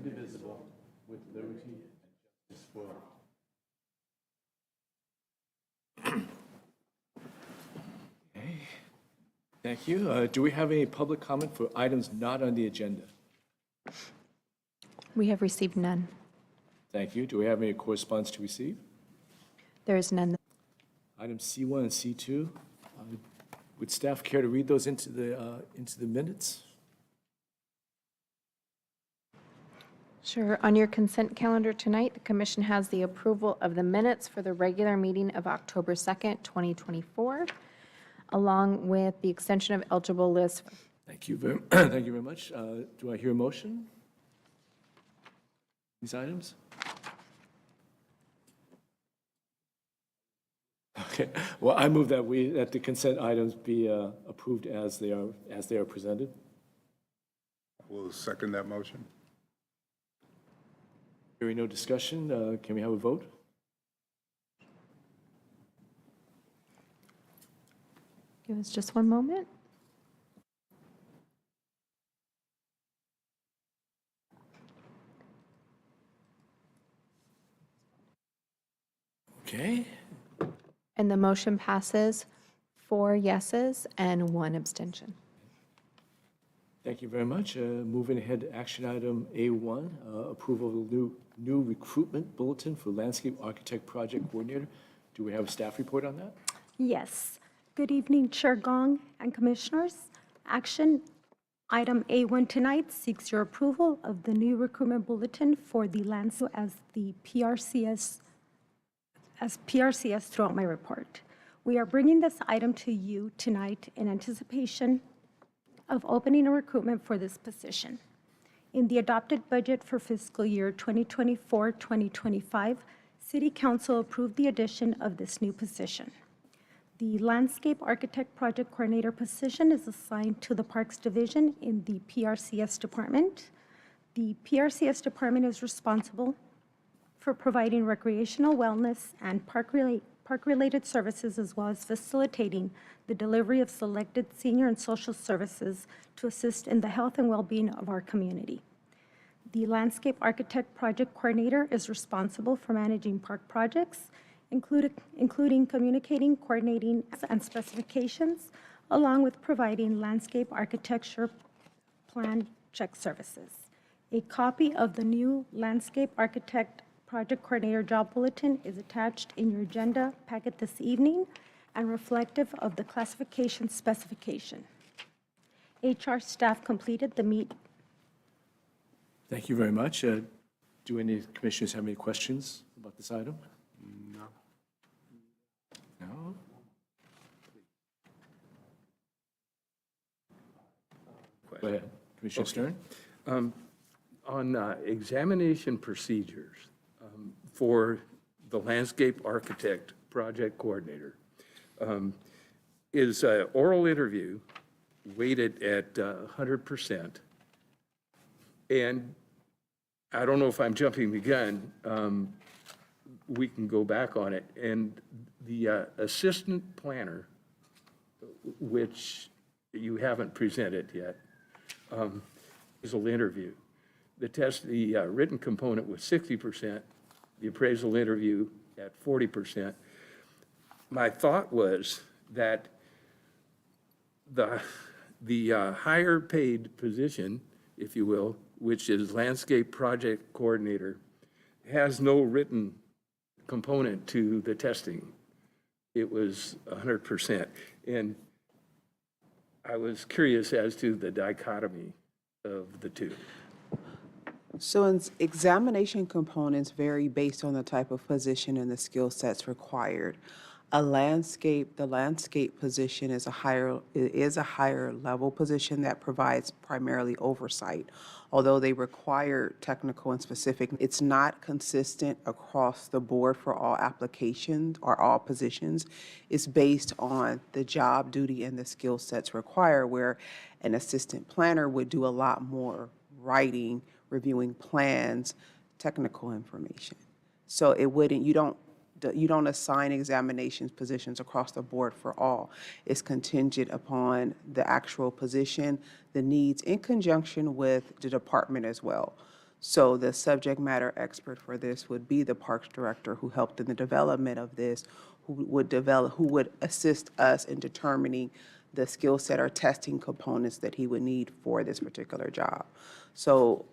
indivisible, with liberty and justice for all. Okay. Thank you. Do we have any public comment for items not on the agenda? We have received none. Thank you. Do we have any correspondence to receive? There is none. Items C1 and C2. Would staff care to read those into the minutes? Sure. On your consent calendar tonight, the commission has the approval of the minutes for the regular meeting of October 2nd, 2024, along with the extension of eligible list. Thank you thank you very much. Do I hear a motion? These items? Okay. Well, I move that the consent items be approved as they are presented. We'll second that motion. Hearing no discussion, can we have a vote? Give us just one moment. Okay. And the motion passes 4 yeses and 1 abstention. Thank you very much. Moving ahead to action item A1, approval of the new recruitment bulletin for landscape architect project coordinator. Do we have a staff report on that? Yes. Good evening, Chair Gong and Commissioners. Action item A1 tonight seeks your approval of the new recruitment bulletin for the landscape as PRCS throughout my report. We are bringing this item to you tonight in anticipation of opening a recruitment for this position. In the adopted budget for fiscal year 2024-2025, City Council approved the addition of this new position. The Landscape Architect Project Coordinator position is assigned to the Parks Division in the PRCS Department. The PRCS Department is responsible for providing recreational, wellness, and park-related services, as well as facilitating the delivery of selected senior and social services to assist in the health and well-being of our community. The Landscape Architect Project Coordinator is responsible for managing park projects, including communicating, coordinating, and specifications, along with providing landscape architecture plan check services. A copy of the new Landscape Architect Project Coordinator job bulletin is attached in your agenda packet this evening and reflective of the classification specification. HR staff completed the meet. Thank you very much. Do any commissioners have any questions about this item? No. No? Go ahead. Commissioner Stern? On examination procedures for the landscape architect project coordinator, is an oral interview weighted at 100%. And I don't know if I'm jumping the gun. We can go back on it. And the assistant planner, which you haven't presented yet, is an interview. The written component was 60%, the appraisal interview at 40%. My thought was that the higher paid position, if you will, which is landscape project coordinator, has no written component to the testing. It was 100%. And I was curious as to the dichotomy of the two. So examination components vary based on the type of position and the skill sets required. The landscape position is a higher level position that provides primarily oversight. Although they require technical and specific, it's not consistent across the board for all applications or all positions. It's based on the job duty and the skill sets required, where an assistant planner would do a lot more writing, reviewing plans, technical information. So you don't assign examinations positions across the board for all. It's contingent upon the actual position, the needs, in conjunction with the department as well. So the subject matter expert for this would be the Parks Director who helped in the development of this, who would assist us in determining the skill set or testing components that he would need for this particular job. So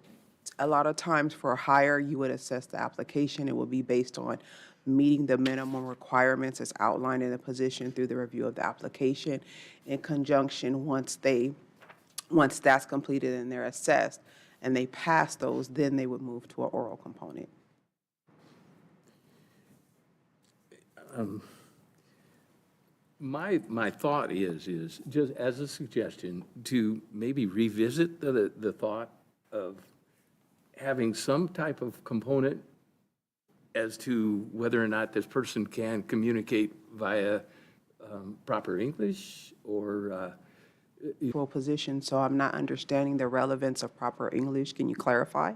a lot of times for hire, you would assess the application. It would be based on meeting the minimum requirements as outlined in the position through the review of the application. In conjunction, once that's completed and they're assessed and they pass those, then they would move to an oral component. My thought is just as a suggestion, to maybe revisit the thought of having some type of component as to whether or not this person can communicate via proper English or, Full position, so I'm not understanding the relevance of proper English. Can you clarify?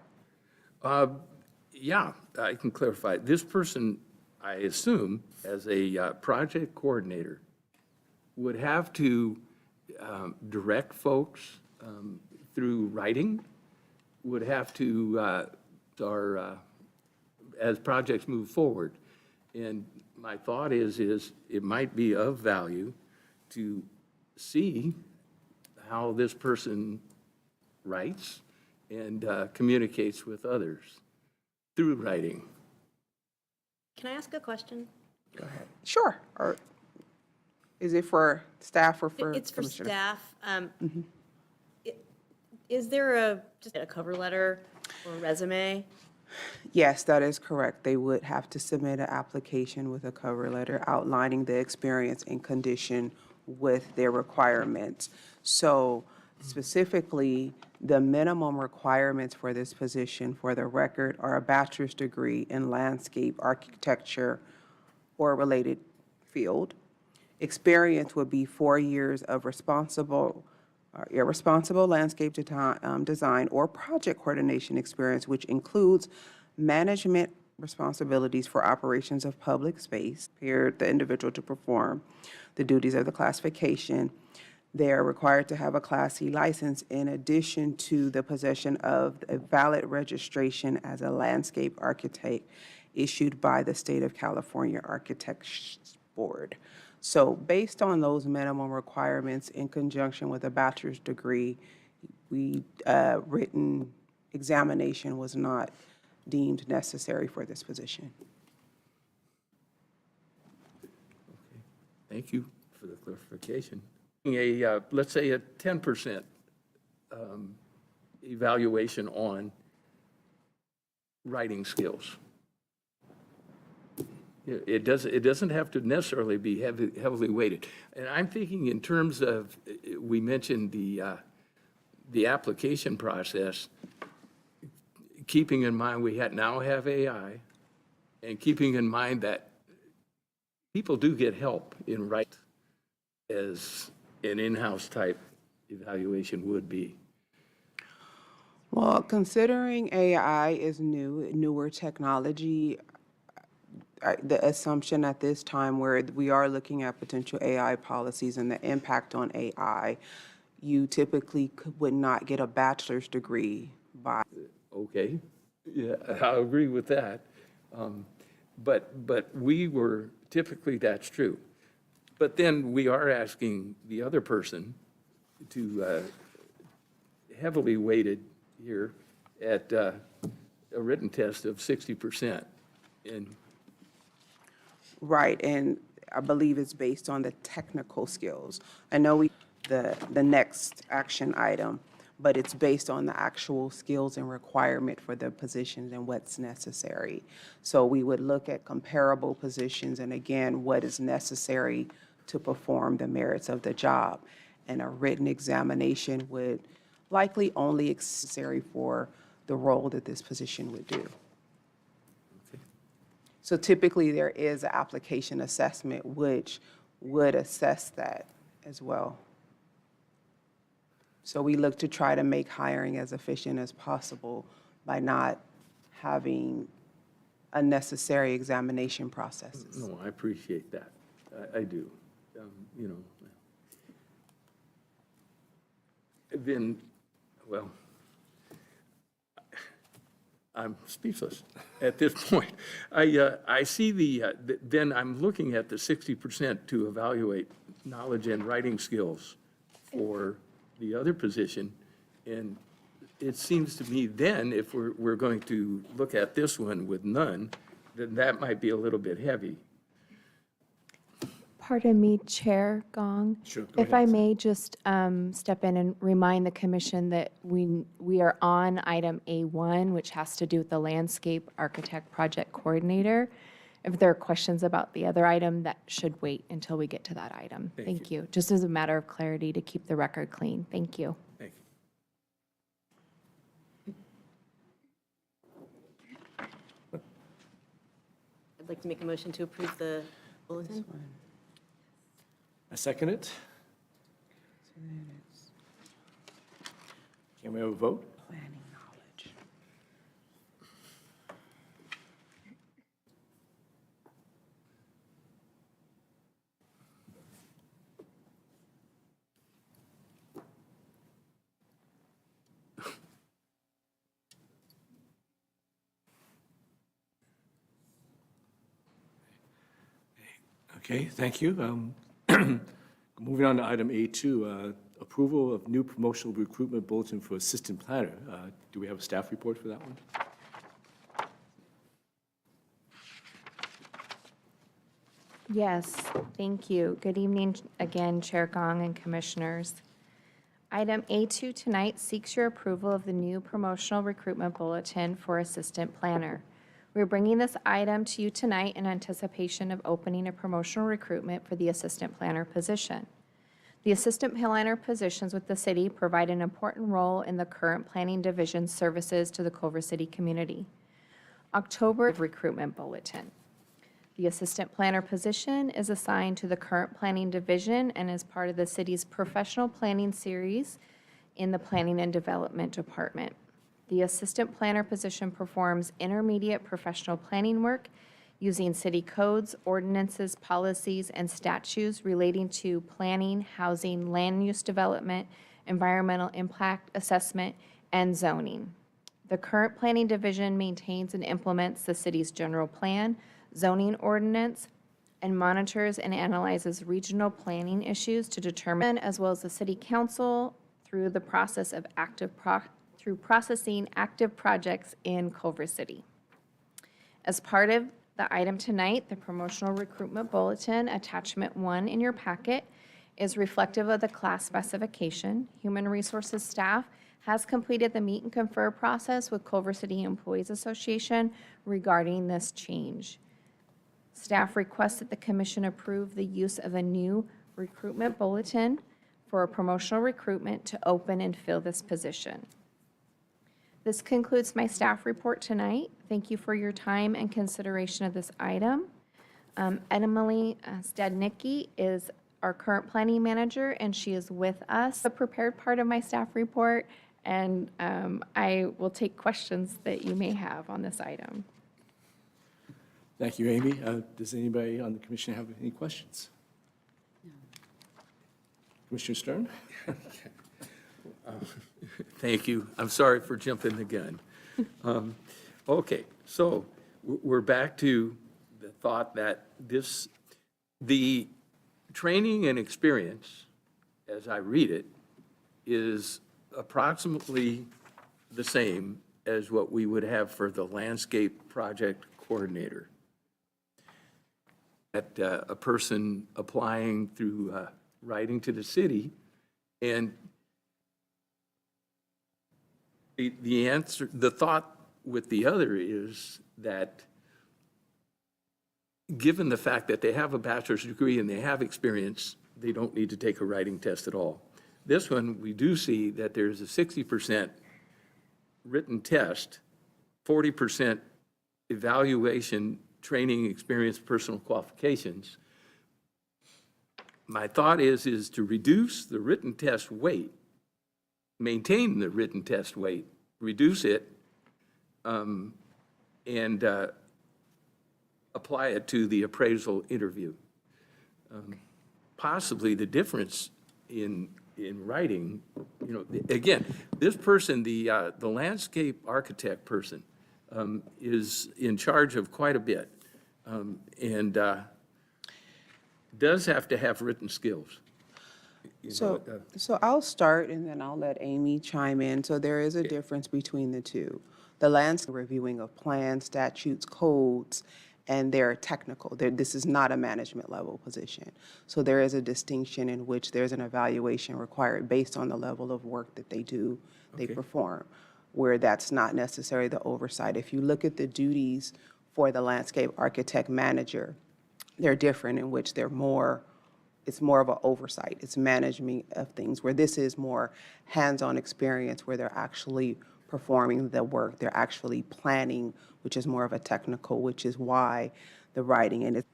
yeah, I can clarify. This person, I assume, as a project coordinator, would have to direct folks through writing, would have to, as projects move forward. And my thought is it might be of value to see how this person writes and communicates with others through writing. Can I ask a question? Sure. Or is it for staff or for It's for Commissioner? staff. Is there just a cover letter or resume? Yes, that is correct. They would have to submit an application with a cover letter outlining the experience and condition with their requirements. So specifically, the minimum requirements for this position, for the record, are a bachelor's degree in landscape architecture or related field. Experience would be 4 years of irresponsible landscape design or project coordination experience, which includes management responsibilities for operations of public space, prepared the individual to perform the duties of the classification. They are required to have a Class C license in addition to the possession of a valid registration as a landscape architect issued by the State of California Architects Board. So based on those minimum requirements in conjunction with a bachelor's degree, written examination was not deemed necessary for this position. Thank you for the clarification. Let's say a 10% evaluation on writing skills. It doesn't have to necessarily be heavily weighted. And I'm thinking in terms of, we mentioned the application process, keeping in mind we now have AI, and keeping in mind that people do get help in writing as an in-house type evaluation would be. Well, considering AI is newer technology, the assumption at this time where we are looking at potential AI policies and the impact on AI, you typically would not get a bachelor's degree by. Okay, yeah, I agree with that. But we were, typically that's true. But then we are asking the other person to heavily weighted here at a written test of 60%. And Right, and I believe it's based on the technical skills. I know the next action item, but it's based on the actual skills and requirement for the positions and what's necessary. So we would look at comparable positions and again, what is necessary to perform the merits of the job. And a written examination would likely only necessary for the role that this position would do. So typically, there is an application assessment which would assess that as well. So we look to try to make hiring as efficient as possible by not having unnecessary examination processes. no, I appreciate that. I do. You know. Then, well, I'm speechless at this point. I see then I'm looking at the 60% to evaluate knowledge and writing skills for the other position. And it seems to me then, if we're going to look at this one with none, then that might be a little bit heavy. Pardon me, Chair Gong. Sure, go If I ahead. may just step in and remind the commission that we are on item A1, which has to do with the landscape architect project coordinator. If there are questions about the other item, that should wait until we get to that item. Thank you. Just as a matter of clarity to keep the record clean. Thank you. Thank you. I'd like to make a motion to approve the bulletin. I second it. Can we have a vote? Planning knowledge. Okay, thank you. Moving on to item A2, approval of new promotional recruitment bulletin for assistant planner. Do we have a staff report for that one? Yes, thank you. Good evening again, Chair Gong and Commissioners. Item A2 tonight seeks your approval of the new promotional recruitment bulletin for assistant planner. We're bringing this item to you tonight in anticipation of opening a promotional recruitment for the assistant planner position. The assistant planner positions with the city provide an important role in the current planning division services to the Culver City community. October recruitment bulletin. The assistant planner position is assigned to the current planning division and is part of the city's professional planning series in the Planning and Development Department. The assistant planner position performs intermediate professional planning work using city codes, ordinances, policies, and statutes relating to planning, housing, land use development, environmental impact assessment, and zoning. The current planning division maintains and implements the city's general plan, zoning ordinance, and monitors and analyzes regional planning issues to determine, as well as the city council, through the process of processing active projects in Culver City. As part of the item tonight, the promotional recruitment bulletin, attachment 1 in your packet, is reflective of the class specification. Human resources staff has completed the meet and confer process with Culver City Employees Association regarding this change. Staff requests that the commission approve the use of a new recruitment bulletin for a promotional recruitment to open and fill this position. This concludes my staff report tonight. Thank you for your time and consideration of this item. Emily Stadnicki is our current planning manager, and she is with us. The prepared part of my staff report, and I will take questions that you may have on this item. Thank you, Amy. Does anybody on the commission have any questions? Commissioner Stern? Thank you. I'm sorry for jumping the gun. Okay, so we're back to the thought that the training and experience, as I read it, is approximately the same as what we would have for the landscape project coordinator. That a person applying through writing to the city, and the answer, the thought with the other is that given the fact that they have a bachelor's degree and they have experience, they don't need to take a writing test at all. This one, we do see that there's a 60% written test, 40% evaluation, training, experience, personal qualifications. My thought is to reduce the written test weight, maintain the written test weight, reduce it, and apply it to the appraisal interview. Possibly the difference in writing, again, this person, the landscape architect person, is in charge of quite a bit, and does have to have written skills. So I'll start and then I'll let Amy chime in. So there is a difference between the two. The landscape reviewing of plans, statutes, codes, and they're technical. This is not a management level position. So there is a distinction in which there's an evaluation required based on the level of work that they do, they perform, where that's not necessarily the oversight. If you look at the duties for the landscape architect manager, they're different in which it's more of an oversight. It's management of things, where this is more hands-on experience where they're actually performing the work. They're actually planning, which is more of a technical, which is why the writing. And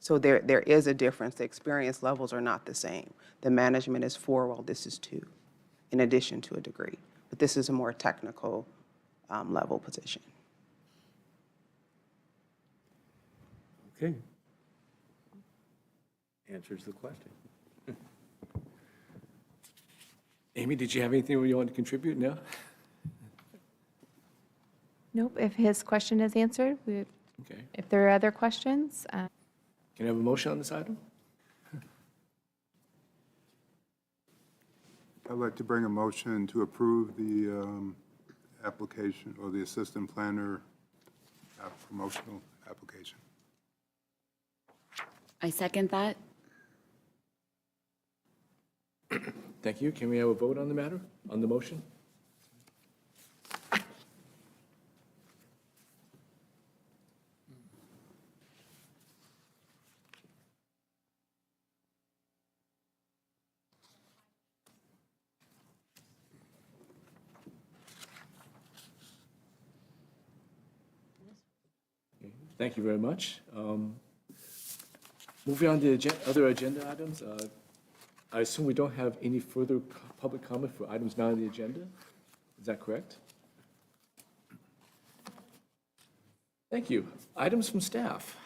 so there is a difference. The experience levels are not the same. The management is 4, while this is 2, in addition to a degree. But this is a more technical level position. Okay. Answers the question. Amy, did you have anything you want to contribute? No? Nope, if his question is answered, Okay. if there are other questions, Can I have a motion on this item? I'd like to bring a motion to approve the application or the assistant planner promotional application. I second that. Thank you. Can we have a vote on the matter, on the motion? Thank you very much. Moving on to other agenda items, I assume we don't have any further public comment for items not on the agenda? Is that correct? Thank you. Items from staff.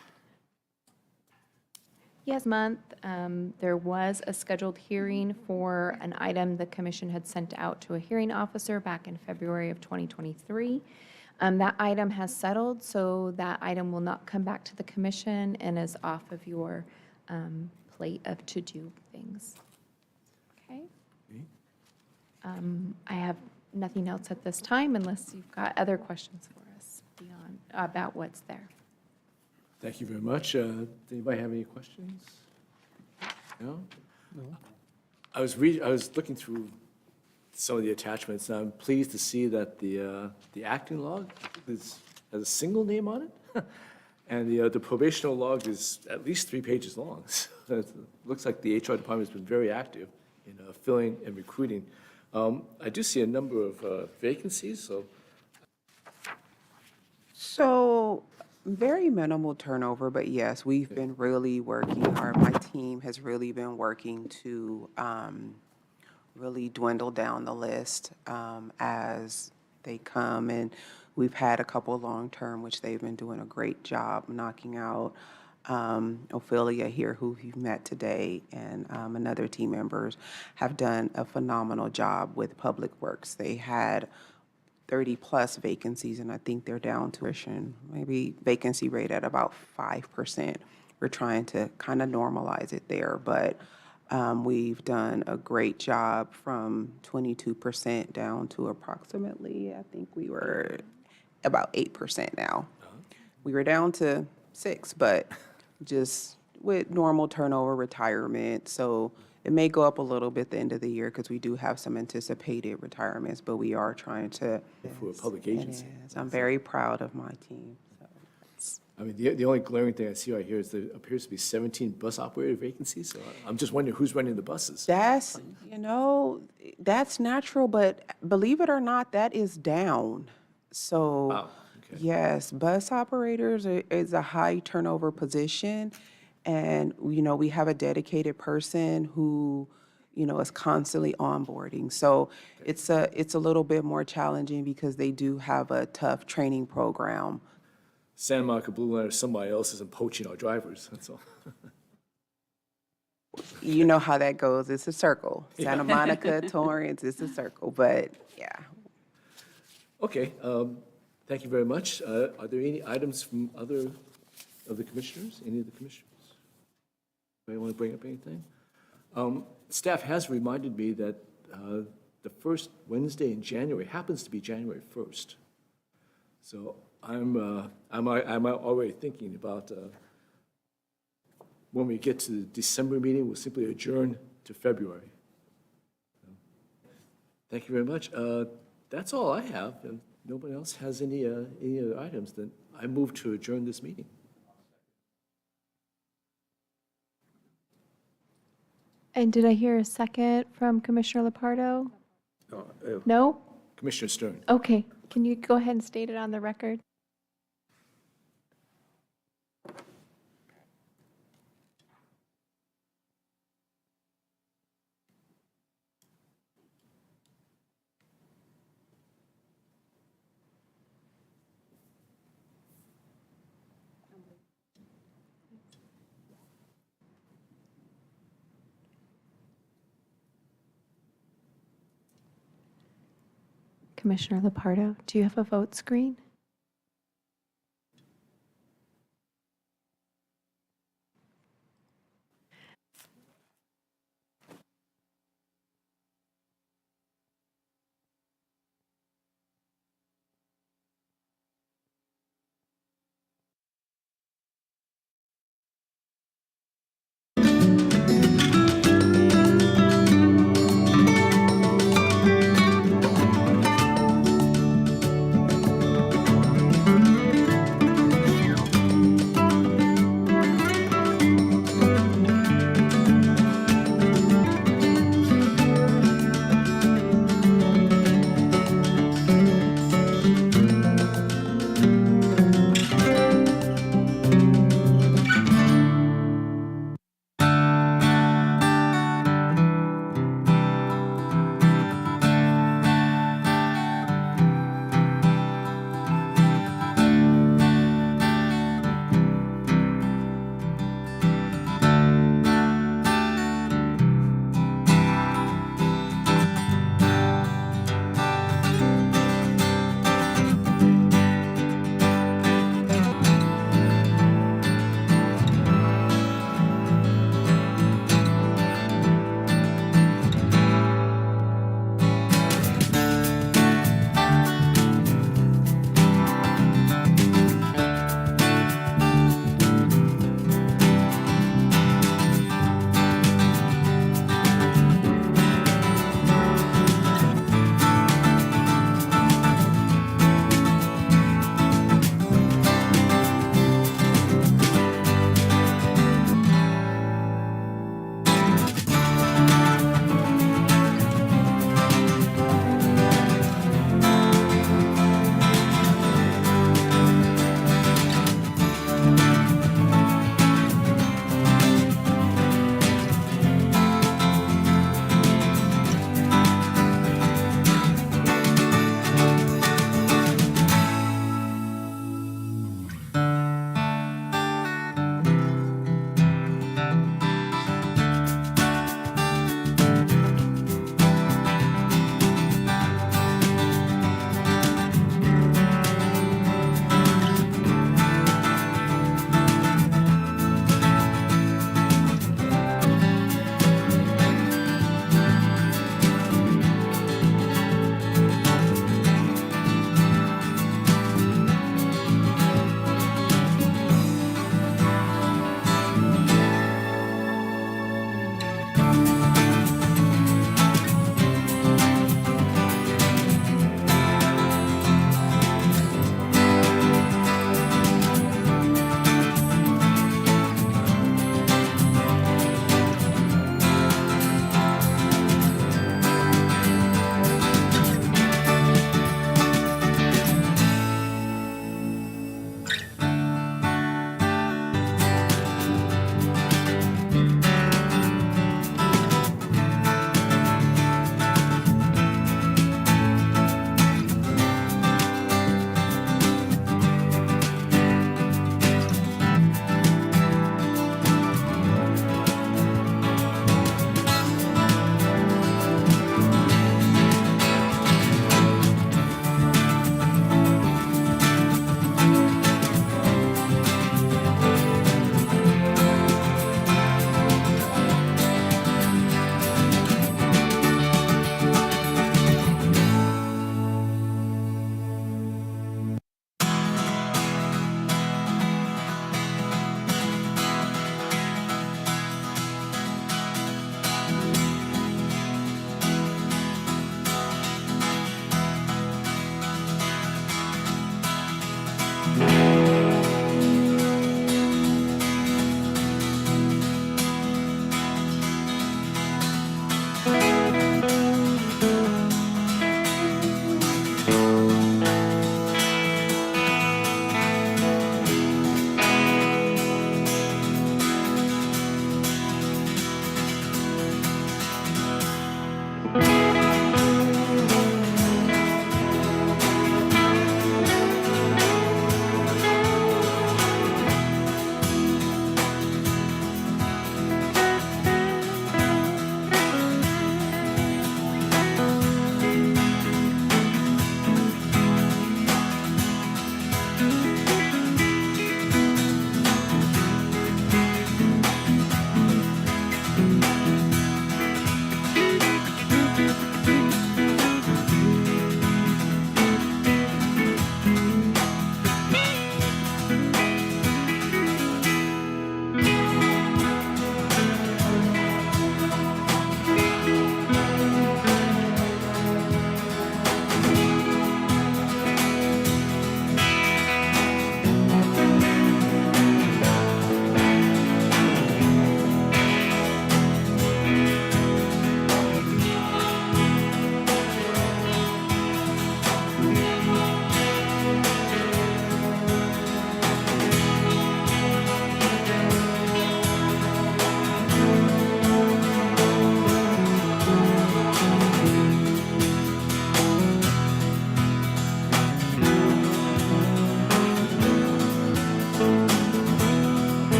yes, month, there was a scheduled hearing for an item the commission had sent out to a hearing officer back in February of 2023. That item has settled, so that item will not come back to the commission and is off of your plate of to-do things. Okay? I have nothing else at this time unless you've got other questions for us beyond, about what's there. Thank you very much. Does anybody have any questions? No? I was looking through some of the attachments, and I'm pleased to see that the acting log has a single name on it, and the probational log is at least 3 pages long. So it looks like the HR department's been very active in filling and recruiting. I do see a number of vacancies, So very minimal turnover, but yes, we've been really working hard. My team has really been working to really dwindle down the list as they come. And we've had a couple long-term, which they've been doing a great job knocking out. Ophelia here, who you've met today, and another team members have done a phenomenal job with Public Works. They had 30-plus vacancies, and I think they're down to maybe vacancy rate at about 5%. We're trying to kind of normalize it there, but we've done a great job from 22% down to approximately, I think we were about 8% now. We were down to 6, but just with normal turnover, retirement, so it may go up a little bit at the end of the year because we do have some anticipated retirements, but we are trying to. for a public agency. Yes, I'm very proud of my team. So. I mean, the only glaring thing I see right here is there appears to be 17 bus operator vacancies, so I'm just wondering who's running the buses. That's, that's natural, but believe it or not, that is down. So, Wow, okay. yes, bus operators is a high turnover position. And, we have a dedicated person who, is constantly onboarding. So it's a little bit more challenging because they do have a tough training program. Santa Monica Blue Line or somebody else isn't poaching our drivers, that's all. You know how that goes. It's a circle. Santa Monica, Torrance, it's a circle, but yeah. Okay, Thank you very much. Are there any items from other of the commissioners, any of the commissioners? Anybody want to bring up anything? Staff has reminded me that the first Wednesday in January happens to be January 1st. So I'm already thinking about when we get to the December meeting, we'll simply adjourn to February. Thank you very much. That's all I have. If nobody else has any other items, then I move to adjourn this meeting. And did I hear a second from Commissioner Lepardo? No? Commissioner Stern. Okay, can you go ahead and state it on the record? Commissioner Lepardo, do you have a vote screen?